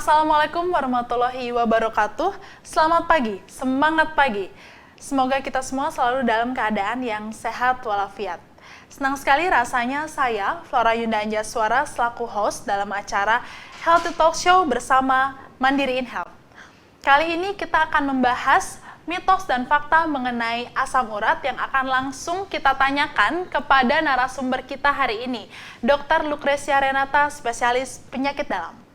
Assalamualaikum warahmatullahi wabarakatuh. Selamat pagi, semangat pagi. Semoga kita semua selalu dalam keadaan yang sehat walafiat. Senang sekali rasanya saya, Flora Yunda Anjaswara, selaku host dalam acara Healthy Talk Show bersama Mandiri in Health. Kali ini kita akan membahas mitos dan fakta mengenai asam urat yang akan langsung kita tanyakan kepada narasumber kita hari ini, Dr. Lucresia Renata, spesialis penyakit dalam.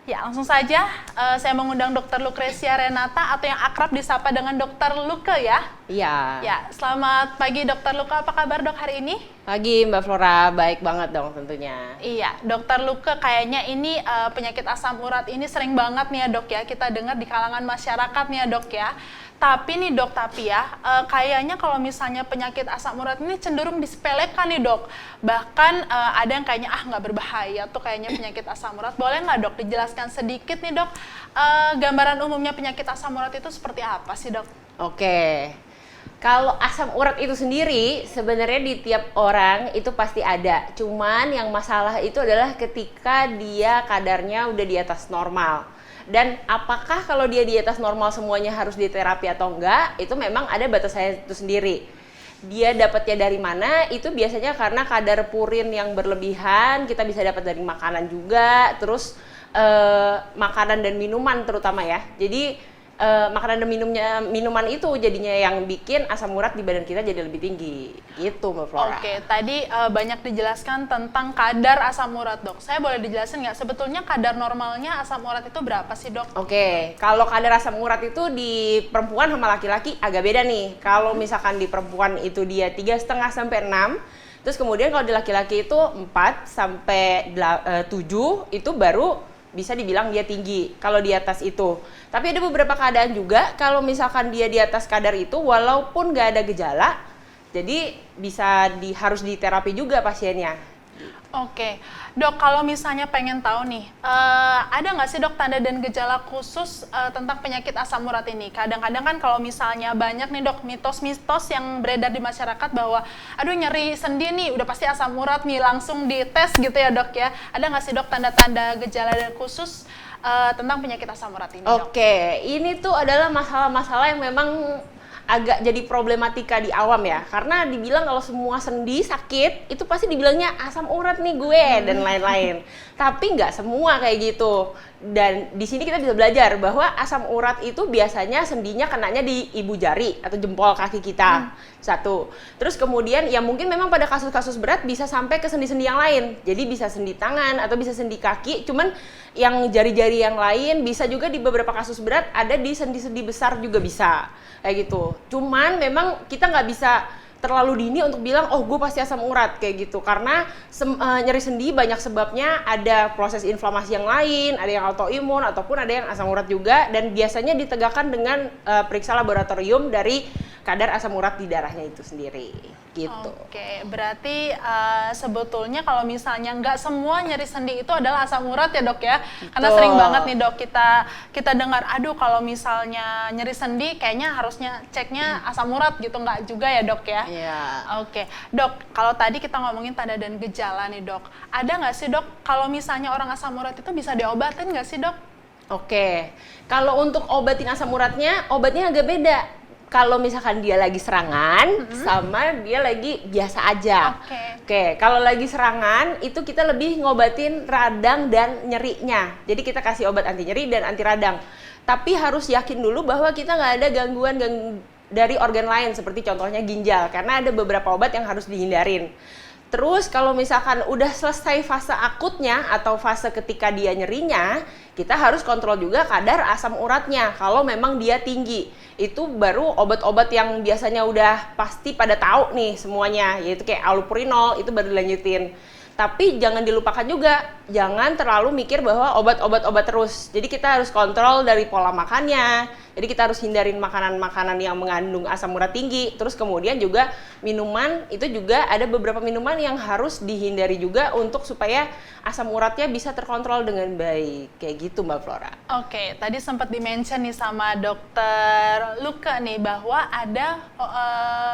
Ya, langsung saja saya mengundang Dr. Lucresia Renata atau yang akrab disapa dengan Dr. Luke ya. Iya. Ya, selamat pagi Dr. Luke. Apa kabar Dok hari ini? Pagi Mbak Flora, baik banget dong tentunya. Iya, Dr. Luke, kayaknya ini penyakit asam urat ini sering banget nih ya Dok ya, kita dengar di kalangan masyarakat nih ya Dok ya. Tapi nih Dok, kayaknya kalau misalnya penyakit asam urat ini cenderung disepelekan nih Dok. Bahkan ada yang kayaknya nggak berbahaya tuh kayaknya penyakit asam urat. Boleh nggak Dok dijelaskan sedikit nih Dok, gambaran umumnya penyakit asam urat itu seperti apa sih Dok? Oke. Kalau asam urat itu sendiri sebenarnya di tiap orang itu pasti ada. Cuman yang masalah itu adalah ketika dia kadarnya udah di atas normal. Dan apakah kalau dia di atas normal semuanya harus diterapi atau enggak, itu memang ada batasannya itu sendiri. Dia dapatnya dari mana, itu biasanya karena kadar purin yang berlebihan, kita bisa dapat dari makanan juga, terus makanan dan minuman terutama ya. Jadi makanan dan minuman itu jadinya yang bikin asam urat di badan kita jadi lebih tinggi gitu Mbak Flora. Oke, tadi banyak dijelaskan tentang kadar asam urat Dok. Saya boleh dijelasin nggak sebetulnya kadar normalnya asam urat itu berapa sih Dok? Oke, kalau kadar asam urat itu di perempuan sama laki-laki agak beda nih. Kalau misalkan di perempuan itu dia 3,5 sampai 6, terus kemudian kalau di laki-laki itu 4 sampai 7 itu baru bisa dibilang dia tinggi kalau di atas itu. Tapi ada beberapa keadaan juga kalau misalkan dia di atas kadar itu walaupun nggak ada gejala, jadi bisa harus diterapi juga pasiennya. Oke, Dok, kalau misalnya pengen tahu nih, ada nggak sih Dok tanda dan gejala khusus tentang penyakit asam urat ini? Kadang-kadang kan kalau misalnya banyak nih Dok mitos-mitos yang beredar di masyarakat bahwa aduh nyeri sendi nih udah pasti asam urat nih, langsung dites gitu ya Dok ya. Ada nggak sih Dok tanda-tanda gejala dan khusus tentang penyakit asam urat ini Dok? Oke, ini tuh adalah masalah-masalah yang memang agak jadi problematika di awam ya, karena dibilang kalau semua sendi sakit itu pasti dibilangnya asam urat nih gue dan lain-lain. Tapi nggak semua kayak gitu. Dan di sini kita bisa belajar bahwa asam urat itu biasanya sendinya kenanya di ibu jari atau jempol kaki kita. Satu. Terus kemudian ya mungkin memang pada kasus-kasus berat bisa sampai ke sendi-sendi yang lain. Jadi bisa sendi tangan atau bisa sendi kaki, cuman yang jari-jari yang lain bisa juga di beberapa kasus berat ada di sendi-sendi besar juga bisa. Kayak gitu. Cuman memang kita nggak bisa terlalu dini untuk bilang oh gue pasti asam urat kayak gitu, karena nyeri sendi banyak sebabnya, ada proses inflamasi yang lain, ada yang autoimun ataupun ada yang asam urat juga, dan biasanya ditegakkan dengan periksa laboratorium dari kadar asam urat di darahnya itu sendiri gitu. Oke, berarti sebetulnya kalau misalnya nggak semua nyeri sendi itu adalah asam urat ya Dok ya? Betul. Karena sering banget nih Dok kita dengar, aduh kalau misalnya nyeri sendi kayaknya harusnya ceknya asam urat gitu, nggak juga ya Dok ya? Iya. Oke, Dok, kalau tadi kita ngomongin tanda dan gejala nih Dok, ada nggak sih Dok kalau misalnya orang asam urat itu bisa diobatin nggak sih Dok? Oke, kalau untuk obatin asam uratnya, obatnya agak beda. Kalau misalkan dia lagi serangan sama dia lagi biasa aja. Oke, kalau lagi serangan itu kita lebih ngobatin radang dan nyerinya. Jadi kita kasih obat anti nyeri dan anti radang. Tapi harus yakin dulu bahwa kita nggak ada gangguan dari organ lain seperti contohnya ginjal, karena ada beberapa obat yang harus dihindarin. Terus kalau misalkan udah selesai fase akutnya atau fase ketika dia nyerinya, kita harus kontrol juga kadar asam uratnya. Kalau memang dia tinggi, itu baru obat-obat yang biasanya udah pasti pada tahu nih semuanya, yaitu kayak allopurinol, itu baru dilanjutin. Tapi jangan dilupakan juga, jangan terlalu mikir bahwa obat-obat terus. Jadi kita harus kontrol dari pola makannya. Jadi kita harus hindarin makanan-makanan yang mengandung asam urat tinggi. Terus kemudian juga minuman, itu juga ada beberapa minuman yang harus dihindari juga untuk supaya asam uratnya bisa terkontrol dengan baik. Kayak gitu Mbak Flora. Oke, tadi sempat di-mention nih sama dokter Luka nih bahwa ada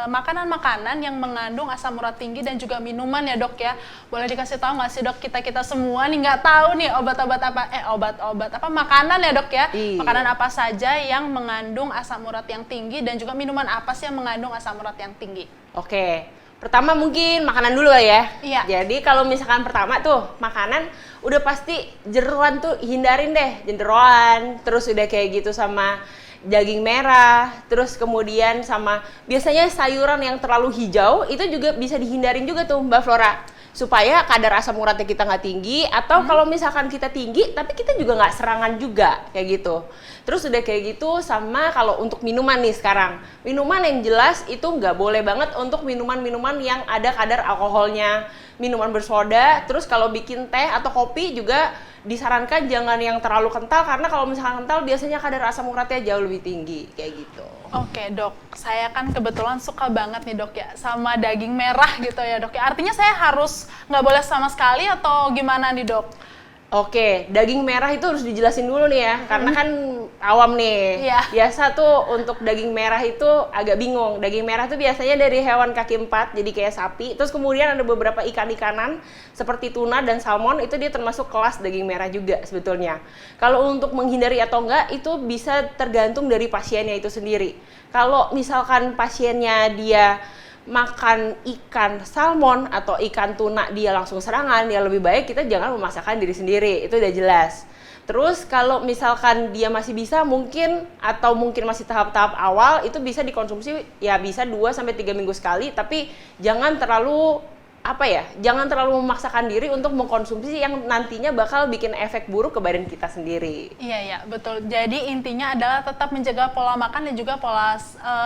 makanan-makanan yang mengandung asam urat tinggi dan juga minuman ya dok ya. Boleh dikasih tahu nggak sih dok, kita semua nih nggak tahu nih obat-obat apa makanan ya dok ya. Iya. Makanan apa saja yang mengandung asam urat yang tinggi dan juga minuman apa sih yang mengandung asam urat yang tinggi? Oke, pertama mungkin makanan dulu ya. Iya. Jadi kalau misalkan pertama tuh makanan udah pasti jeroan tuh hindarin deh, jeroan. Terus udah kayak gitu sama daging merah, terus kemudian sama biasanya sayuran yang terlalu hijau itu juga bisa dihindarin juga tuh Mbak Flora. Supaya kadar asam uratnya kita nggak tinggi, atau kalau misalkan kita tinggi tapi kita juga nggak serangan juga kayak gitu. Terus udah kayak gitu sama kalau untuk minuman nih sekarang, minuman yang jelas itu nggak boleh banget untuk minuman-minuman yang ada kadar alkoholnya, minuman bersoda. Terus kalau bikin teh atau kopi juga disarankan jangan yang terlalu kental, karena kalau misalkan kental biasanya kadar asam uratnya jauh lebih tinggi kayak gitu. Oke dok, saya kan kebetulan suka banget nih dok ya sama daging merah gitu ya dok ya. Artinya saya harus nggak boleh sama sekali atau gimana nih dok? Oke, daging merah itu harus dijelasin dulu nih ya, karena kan awam nih. Iya. Biasa tuh untuk daging merah itu agak bingung. Daging merah tuh biasanya dari hewan kaki 4, jadi kayak sapi. Terus kemudian ada beberapa ikan-ikanan seperti tuna dan salmon, itu dia termasuk kelas daging merah juga sebetulnya. Kalau untuk menghindari atau enggak, itu bisa tergantung dari pasiennya itu sendiri. Kalau misalkan pasiennya dia makan ikan salmon atau ikan tuna dia langsung serangan, ya lebih baik kita jangan memaksakan diri sendiri, itu udah jelas. Terus kalau misalkan dia masih bisa mungkin atau mungkin masih tahap-tahap awal, itu bisa dikonsumsi ya bisa 2-3 minggu sekali, tapi jangan terlalu jangan terlalu memaksakan diri untuk mengkonsumsi yang nantinya bakal bikin efek buruk ke badan kita sendiri. Iya betul. Jadi intinya adalah tetap menjaga pola makan dan juga pola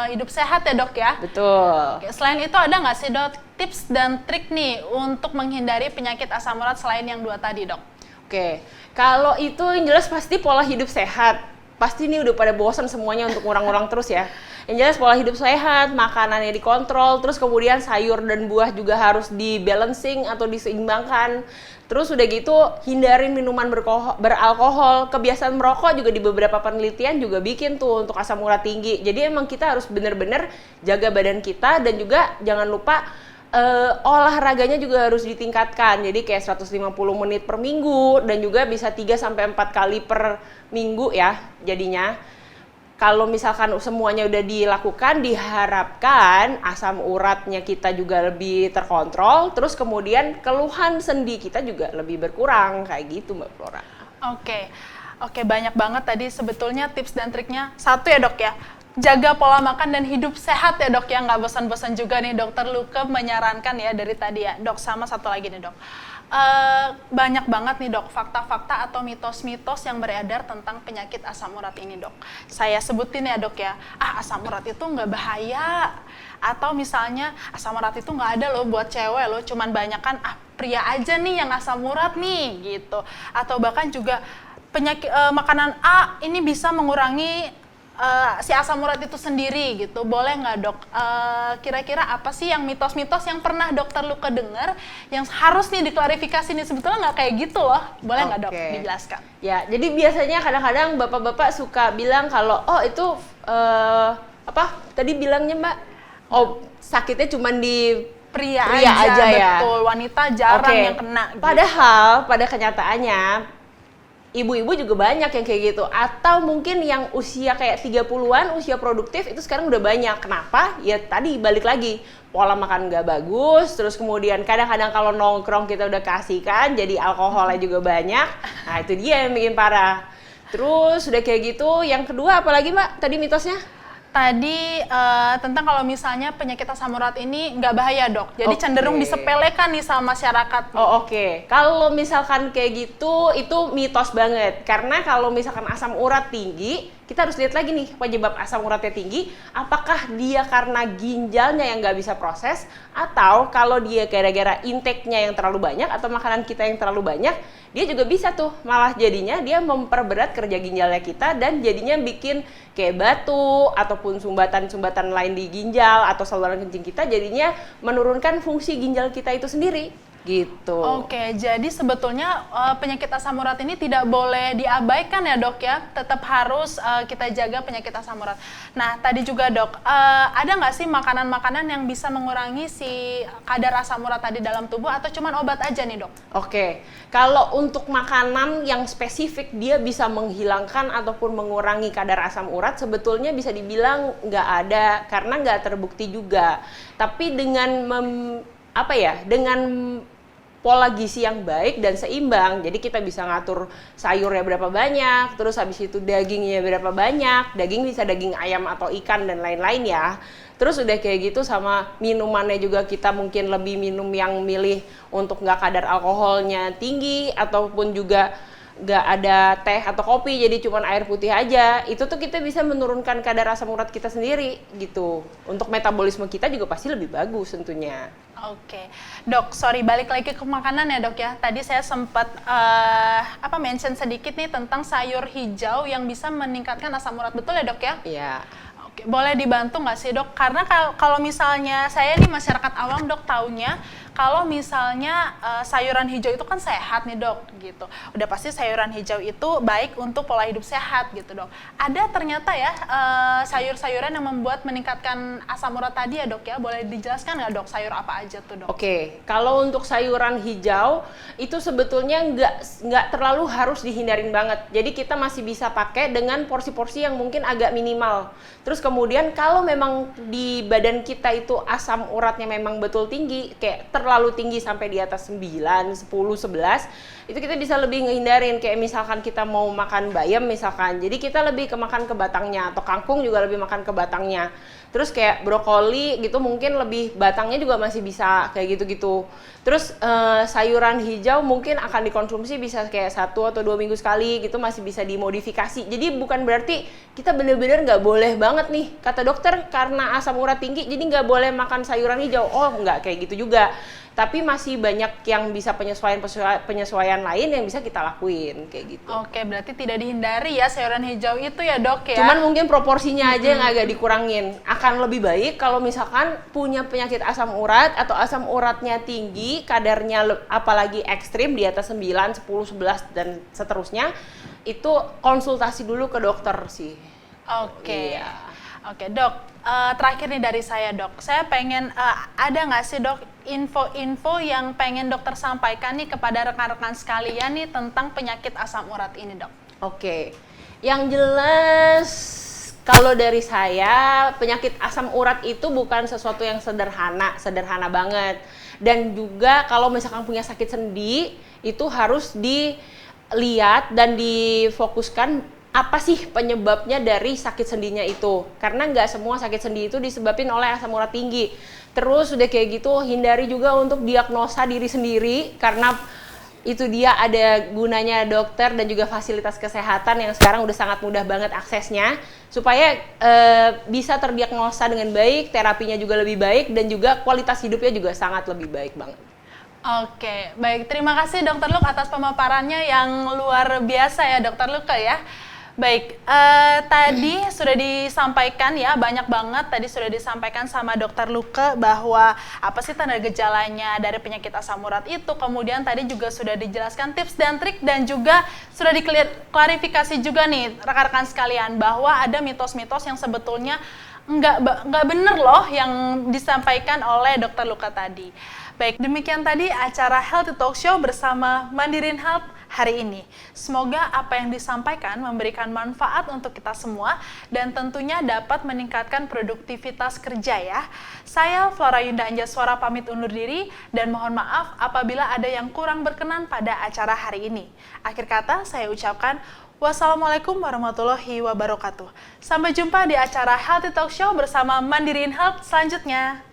hidup sehat ya dok ya. Betul. Oke, selain itu ada nggak sih dok tips dan trik nih untuk menghindari penyakit asam urat selain yang 2 tadi dok? Oke, kalau itu yang jelas pasti pola hidup sehat. Pasti nih udah pada bosan semuanya untuk ngurang-ngurang terus ya. Yang jelas pola hidup sehat, makanannya dikontrol, terus kemudian sayur dan buah juga harus di-balancing atau diseimbangkan. Terus udah gitu hindarin minuman beralkohol. Kebiasaan merokok juga di beberapa penelitian juga bikin tuh untuk asam urat tinggi. Jadi emang kita harus bener-bener jaga badan kita, dan juga jangan lupa olahraganya juga harus ditingkatkan. Jadi kayak 150 menit per minggu, dan juga bisa 3-4 kali per minggu ya jadinya. Kalau misalkan semuanya udah dilakukan, diharapkan asam uratnya kita juga lebih terkontrol, terus kemudian keluhan sendi kita juga lebih berkurang, kayak gitu Mbak Flora. Oke, banyak banget tadi sebetulnya tips dan triknya. Satu ya dok ya, jaga pola makan dan hidup sehat ya dok ya, nggak bosan-bosan juga nih dokter Luka menyarankan ya dari tadi ya dok. Sama satu lagi nih dok, banyak banget nih dok fakta-fakta atau mitos-mitos yang beredar tentang penyakit asam urat ini dok. Saya sebutin ya dok ya, asam urat itu nggak bahaya, atau misalnya asam urat itu nggak ada loh buat cewek loh, cuman banyakan pria aja nih yang asam urat nih gitu. Atau bahkan juga penyakit makanan A ini bisa mengurangi si asam urat itu sendiri gitu. Boleh nggak dok? Kira-kira apa sih yang mitos-mitos yang pernah dokter Luka dengar yang harus nih diklarifikasi nih, sebetulnya nggak kayak gitu loh. Boleh nggak dok dijelaskan? Ya, jadi biasanya kadang-kadang bapak-bapak suka bilang kalau itu tadi bilangnya Mbak, sakitnya cuma di Pria aja ya. Betul, wanita jarang yang kena gitu. Padahal pada kenyataannya ibu-ibu juga banyak yang kayak gitu, atau mungkin yang usia kayak 30-an, usia produktif itu sekarang udah banyak. Kenapa? Ya tadi balik lagi, pola makan nggak bagus, terus kemudian kadang-kadang kalau nongkrong kita udah kasihkan, jadi alkoholnya juga banyak. Nah itu dia yang bikin parah. Terus udah kayak gitu, yang kedua apalagi Mbak tadi mitosnya? Tadi tentang kalau misalnya penyakit asam urat ini nggak bahaya dok, jadi cenderung disepelekan nih sama masyarakat. Oke. Kalau misalkan kayak gitu, itu mitos banget. Karena kalau misalkan asam urat tinggi, kita harus lihat lagi nih penyebab asam uratnya tinggi, apakah dia karena ginjalnya yang nggak bisa proses, atau kalau dia gara-gara intake-nya yang terlalu banyak atau makanan kita yang terlalu banyak, dia juga bisa tuh malah jadinya dia memperberat kerja ginjalnya kita dan jadinya bikin kayak batu ataupun sumbatan-sumbatan lain di ginjal atau saluran kencing kita, jadinya menurunkan fungsi ginjal kita itu sendiri. Gitu. Oke, jadi sebetulnya penyakit asam urat ini tidak boleh diabaikan ya dok ya, tetap harus kita jaga penyakit asam urat. Nah tadi juga dok, ada nggak sih makanan-makanan yang bisa mengurangi si kadar asam urat tadi dalam tubuh atau cuman obat aja nih dok? Oke, kalau untuk makanan yang spesifik dia bisa menghilangkan ataupun mengurangi kadar asam urat, sebetulnya bisa dibilang nggak ada karena nggak terbukti juga. Tapi dengan dengan pola gizi yang baik dan seimbang, jadi kita bisa ngatur sayurnya berapa banyak, terus habis itu dagingnya berapa banyak, daging bisa daging ayam atau ikan dan lain-lain ya. Terus udah kayak gitu sama minumannya juga kita mungkin lebih minum yang milih untuk nggak kadar alkoholnya tinggi ataupun juga nggak ada teh atau kopi, jadi cuma air putih aja. Itu tuh kita bisa menurunkan kadar asam urat kita sendiri gitu. Untuk metabolisme kita juga pasti lebih bagus tentunya. Oke, dok, sorry balik lagi ke makanan ya dok ya. Tadi saya sempat mention sedikit nih tentang sayur hijau yang bisa meningkatkan asam urat, betul ya dok ya? Iya. Oke, boleh dibantu nggak sih dok? Karena kalau misalnya saya nih masyarakat awam dok taunya kalau misalnya sayuran hijau itu kan sehat nih dok gitu. Udah pasti sayuran hijau itu baik untuk pola hidup sehat gitu dok. Ada ternyata ya sayur-sayuran yang membuat meningkatkan asam urat tadi ya dok ya. Boleh dijelaskan nggak dok sayur apa aja tuh dok? Oke, kalau untuk sayuran hijau itu sebetulnya nggak terlalu harus dihindarin banget. Jadi kita masih bisa pakai dengan porsi-porsi yang mungkin agak minimal. Terus kemudian kalau memang di badan kita itu asam uratnya memang betul tinggi, kayak terlalu tinggi sampai di atas 9, 10, 11, itu kita bisa lebih ngehindarin. Kayak misalkan kita mau makan bayam misalkan, jadi kita lebih makan ke batangnya, atau kangkung juga lebih makan ke batangnya. Terus kayak brokoli gitu mungkin lebih batangnya juga masih bisa kayak gitu-gitu. Terus sayuran hijau mungkin akan dikonsumsi bisa kayak 1 atau 2 minggu sekali gitu, masih bisa dimodifikasi. Jadi bukan berarti kita bener-bener nggak boleh banget nih kata dokter karena asam urat tinggi jadi nggak boleh makan sayuran hijau. Oh nggak kayak gitu juga. Tapi masih banyak yang bisa penyesuaian lain yang bisa kita lakuin kayak gitu. Oke, berarti tidak dihindari ya sayuran hijau itu ya dok ya? Cuman mungkin proporsinya aja yang agak dikurangin. Akan lebih baik kalau misalkan punya penyakit asam urat atau asam uratnya tinggi, kadarnya apalagi ekstrim di atas 9, 10, 11 dan seterusnya, itu konsultasi dulu ke dokter sih. Oke. Iya. Oke dok, terakhir nih dari saya dok, saya pengen ada nggak sih dok info-info yang pengen dokter sampaikan nih kepada rekan-rekan sekalian nih tentang penyakit asam urat ini dok? Oke, yang jelas kalau dari saya penyakit asam urat itu bukan sesuatu yang sederhana banget. Dan juga kalau misalkan punya sakit sendi itu harus dilihat dan difokuskan apa sih penyebabnya dari sakit sendinya itu, karena nggak semua sakit sendi itu disebabkan oleh asam urat tinggi. Terus udah kayak gitu hindari juga untuk diagnosa diri sendiri, karena itu dia ada gunanya dokter dan juga fasilitas kesehatan yang sekarang udah sangat mudah banget aksesnya, supaya bisa terdiagnosa dengan baik, terapinya juga lebih baik dan juga kualitas hidupnya juga sangat lebih baik banget. Oke, baik, terima kasih Dokter Luke atas pemaparannya yang luar biasa ya Dokter Luke ya. Baik, tadi sudah disampaikan ya, banyak banget tadi sudah disampaikan sama Dokter Luke bahwa apa sih tanda gejalanya dari penyakit asam urat itu. Kemudian tadi juga sudah dijelaskan tips dan trik dan juga sudah diklarifikasi juga nih rekan-rekan sekalian bahwa ada mitos-mitos yang sebetulnya nggak bener loh yang disampaikan oleh Dokter Luke tadi. Baik, demikian tadi acara Healthy Talk Show bersama Mandirin Health hari ini. Semoga apa yang disampaikan memberikan manfaat untuk kita semua dan tentunya dapat meningkatkan produktivitas kerja ya. Saya Flora Yunda Anjaswara pamit undur diri dan mohon maaf apabila ada yang kurang berkenan pada acara hari ini. Akhir kata saya ucapkan wassalamualaikum warahmatullahi wabarakatuh. Sampai jumpa di acara Healthy Talk Show bersama Mandirin Health selanjutnya.